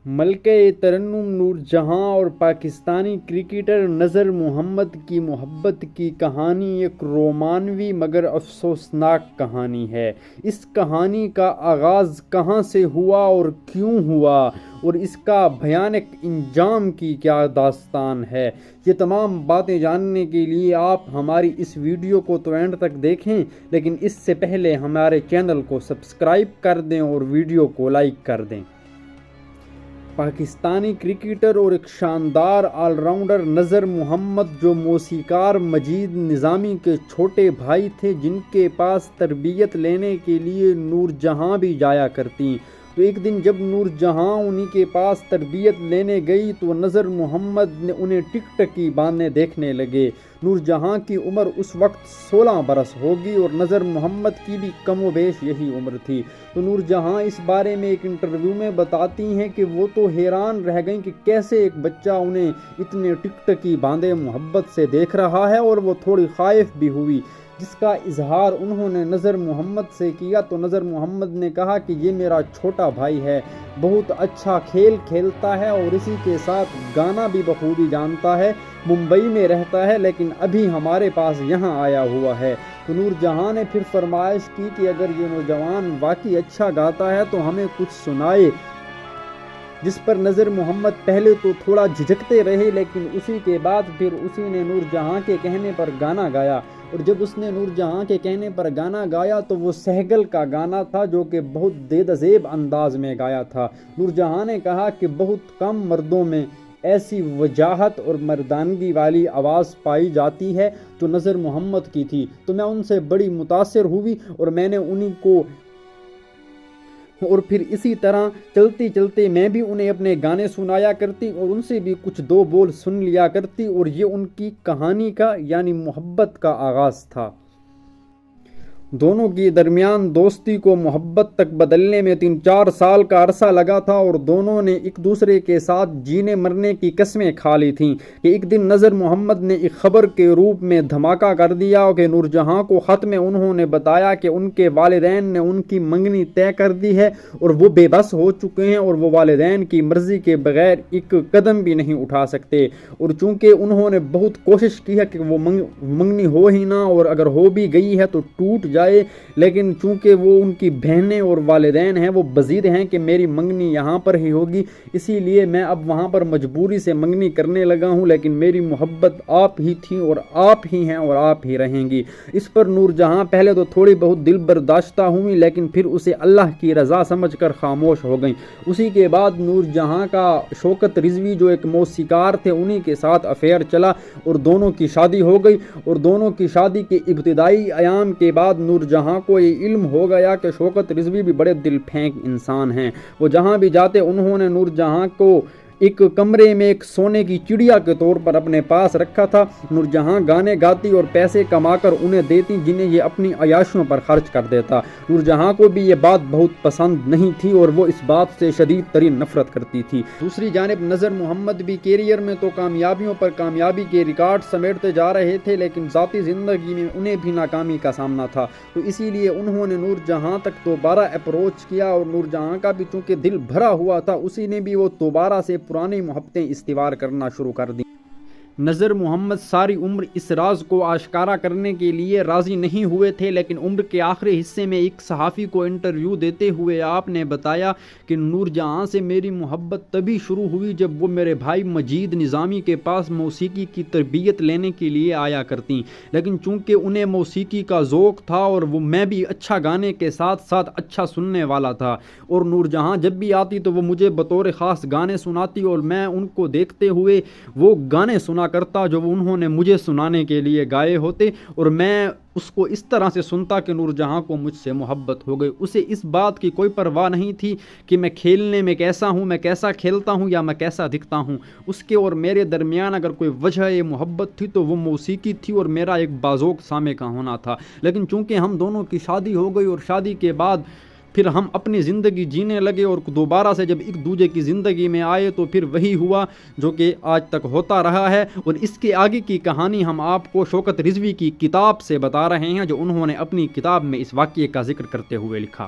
ملکہ ترنم نور جہاں اور پاکستانی کرکٹر نذر محمد کی محبت کی کہانی ایک رومانوی مگر افسوسناک کہانی ہے۔ اس کہانی کا آغاز کہاں سے ہوا اور کیوں ہوا اور اس کا بھیانک انجام کی کیا داستان ہے، یہ تمام باتیں جاننے کے لیے آپ ہماری اس ویڈیو کو تو اینڈ تک دیکھیں، لیکن اس سے پہلے ہمارے چینل کو سبسکرائب کر دیں اور ویڈیو کو لائک کر دیں۔ پاکستانی کرکٹر اور ایک شاندار آل راؤنڈر نذر محمد، جو موسیقار مجید نظامی کے چھوٹے بھائی تھے، جن کے پاس تربیت لینے کے لیے نور جہاں بھی جایا کرتیں، تو ایک دن جب نور جہاں انہی کے پاس تربیت لینے گئی تو نذر محمد نے انہیں ٹک ٹکی باندھنے دیکھنے لگے۔ نور جہاں کی عمر اس وقت 16 برس ہوگی اور نذر محمد کی بھی کم و بیش یہی عمر تھی۔ تو نور جہاں اس بارے میں ایک انٹرویو میں بتاتی ہیں کہ وہ تو حیران رہ گئیں کہ کیسے ایک بچہ انہیں اتنے ٹک ٹکی باندھے محبت سے دیکھ رہا ہے، اور وہ تھوڑی خائف بھی ہوئی، جس کا اظہار انہوں نے نذر محمد سے کیا۔ تو نذر محمد نے کہا کہ یہ میرا چھوٹا بھائی ہے، بہت اچھا کھیل کھیلتا ہے اور اسی کے ساتھ گانا بھی بخوبی جانتا ہے، ممبئی میں رہتا ہے لیکن ابھی ہمارے پاس یہاں آیا ہوا ہے۔ تو نور جہاں نے پھر فرمائش کی کہ اگر یہ نوجوان واقعی اچھا گاتا ہے تو ہمیں کچھ سنائے، جس پر نذر محمد پہلے تو تھوڑا جھجکتے رہے، لیکن اسی کے بعد پھر اسی نے نور جہاں کے کہنے پر گانا گایا۔ اور جب اس نے نور جہاں کے کہنے پر گانا گایا تو وہ سہگل کا گانا تھا، جو کہ بہت دیدہ زیب انداز میں گایا تھا۔ نور جہاں نے کہا کہ بہت کم مردوں میں ایسی وجاہت اور مردانگی والی آواز پائی جاتی ہے جو نذر محمد کی تھی، تو میں ان سے بڑی متاثر ہوئی اور میں نے انہی کو، اور پھر اسی طرح چلتے چلتے میں بھی انہیں اپنے گانے سنایا کرتی اور ان سے بھی کچھ دو بول سن لیا کرتی، اور یہ ان کی کہانی کا یعنی محبت کا آغاز تھا۔ دونوں کے درمیان دوستی کو محبت تک بدلنے میں 3-4 سال کا عرصہ لگا تھا، اور دونوں نے ایک دوسرے کے ساتھ جینے مرنے کی قسمیں کھا لی تھیں کہ ایک دن نذر محمد نے ایک خبر کے روپ میں دھماکہ کر دیا کہ نور جہاں کو خط میں انہوں نے بتایا کہ ان کے والدین نے ان کی منگنی طے کر دی ہے اور وہ بے بس ہو چکے ہیں اور وہ والدین کی مرضی کے بغیر ایک قدم بھی نہیں اٹھا سکتے، اور چونکہ انہوں نے بہت کوشش کی ہے کہ وہ منگنی ہو ہی نہ، اور اگر ہو بھی گئی ہے تو ٹوٹ جائے، لیکن چونکہ وہ ان کی بہنیں اور والدین ہیں وہ بضد ہیں کہ میری منگنی یہاں پر ہی ہوگی، اسی لیے میں اب وہاں پر مجبوری سے منگنی کرنے لگا ہوں، لیکن میری محبت آپ ہی تھی اور آپ ہی ہیں اور آپ ہی رہیں گی۔ اس پر نور جہاں پہلے تو تھوڑی بہت دل برداشتہ ہوئی، لیکن پھر اسے اللہ کی رضا سمجھ کر خاموش ہو گئیں۔ اسی کے بعد نور جہاں کا شوکت رضوی، جو ایک موسیقار تھے، انہی کے ساتھ افیئر چلا اور دونوں کی شادی ہو گئی، اور دونوں کی شادی کے ابتدائی ایام کے بعد نور جہاں کو یہ علم ہو گیا کہ شوکت رضوی بھی بڑے دل پھینک انسان ہیں۔ وہ جہاں بھی جاتے انہوں نے نور جہاں کو ایک کمرے میں ایک سونے کی چڑیا کے طور پر اپنے پاس رکھا تھا۔ نور جہاں گانے گاتی اور پیسے کما کر انہیں دیتی، جنہیں یہ اپنی عیاشیوں پر خرچ کر دیتا۔ نور جہاں کو بھی یہ بات بہت پسند نہیں تھی اور وہ اس بات سے شدید ترین نفرت کرتی تھی۔ دوسری جانب نذر محمد بھی کیریئر میں تو کامیابیوں پر کامیابی کے ریکارڈ سمیٹتے جا رہے تھے، لیکن ذاتی زندگی میں انہیں بھی ناکامی کا سامنا تھا، تو اسی لیے انہوں نے نور جہاں تک دوبارہ اپروچ کیا، اور نور جہاں کا بھی چونکہ دل بھرا ہوا تھا، اسی نے بھی وہ دوبارہ سے پرانی محبتیں استوار کرنا شروع کر دیں۔ نذر محمد ساری عمر اس راز کو آشکارا کرنے کے لیے راضی نہیں ہوئے تھے، لیکن عمر کے آخری حصے میں ایک صحافی کو انٹرویو دیتے ہوئے آپ نے بتایا کہ نور جہاں سے میری محبت تبھی شروع ہوئی جب وہ میرے بھائی مجید نظامی کے پاس موسیقی کی تربیت لینے کے لیے آیا کرتیں، لیکن چونکہ انہیں موسیقی کا ذوق تھا اور وہ میں بھی اچھا گانے کے ساتھ ساتھ اچھا سننے والا تھا، اور نور جہاں جب بھی آتی تو وہ مجھے بطور خاص گانے سناتی اور میں ان کو دیکھتے ہوئے وہ گانے سنا کرتا جو وہ انہوں نے مجھے سنانے کے لیے گائے ہوتے، اور میں اس کو اس طرح سے سنتا کہ نور جہاں کو مجھ سے محبت ہو گئی۔ اسے اس بات کی کوئی پرواہ نہیں تھی کہ میں کھیلنے میں کیسا ہوں، میں کیسا کھیلتا ہوں یا میں کیسا دکھتا ہوں۔ اس کے اور میرے درمیان اگر کوئی وجہ محبت تھی تو وہ موسیقی تھی اور میرا ایک بازوق سامع کا ہونا تھا، لیکن چونکہ ہم دونوں کی شادی ہو گئی اور شادی کے بعد پھر ہم اپنی زندگی جینے لگے اور دوبارہ سے جب ایک دوسرے کی زندگی میں آئے تو پھر وہی ہوا جو کہ آج تک ہوتا رہا ہے، اور اس کے آگے کی کہانی ہم آپ کو شوکت رضوی کی کتاب سے بتا رہے ہیں، جو انہوں نے اپنی کتاب میں اس واقعے کا ذکر کرتے ہوئے لکھا۔